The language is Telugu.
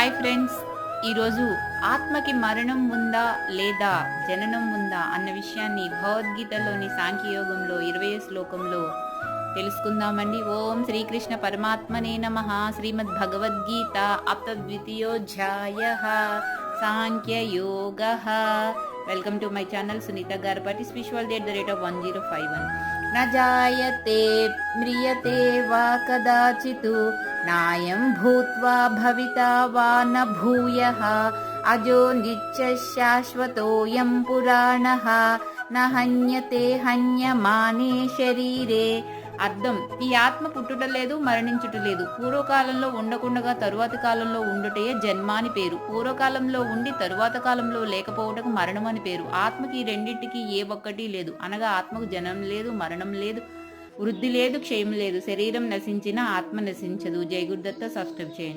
హాయ్ ఫ్రెండ్స్, ఈరోజు ఆత్మకి మరణం ఉందా లేదా జననం ఉందా అన్న విషయాన్ని భగవద్గీతలోని సాంఖ్యయోగంలో 20వ శ్లోకంలో తెలుసుకుందామండి. ఓం శ్రీకృష్ణ పరమాత్మనే నమః. శ్రీమద్ భగవద్గీత అప్తద్వితీయోధ్యాయ సాంఖ్యయోగః. Welcome to my channel Sunitha Garapati. Spiritual day at the rate of 1051. न जायते म्रियते वा कदाचित् नायं भूत्वा भविता वा न भूयः अजो नित्यः शाश्वतोऽयं पुराणः न हन्यते हन्यमाने शरीरे. అర్థం: ఈ ఆత్మ పుట్టుట లేదు, మరణించుట లేదు. పూర్వకాలంలో ఉండకుండగా తరువాతి కాలంలో ఉండుటయే జన్మ అని పేరు. పూర్వకాలంలో ఉండి తరువాత కాలంలో లేకపోవటకు మరణం అని పేరు. ఆత్మకి ఈ రెండింటికి ఏ ఒక్కటి లేదు. అనగా ఆత్మకు జనం లేదు, మరణం లేదు, వృద్ధి లేదు, క్షయం లేదు. శరీరం నశించినా ఆత్మ నశించదు. జై గురుదత్త. సబ్స్క్రైబ్ చేయండి.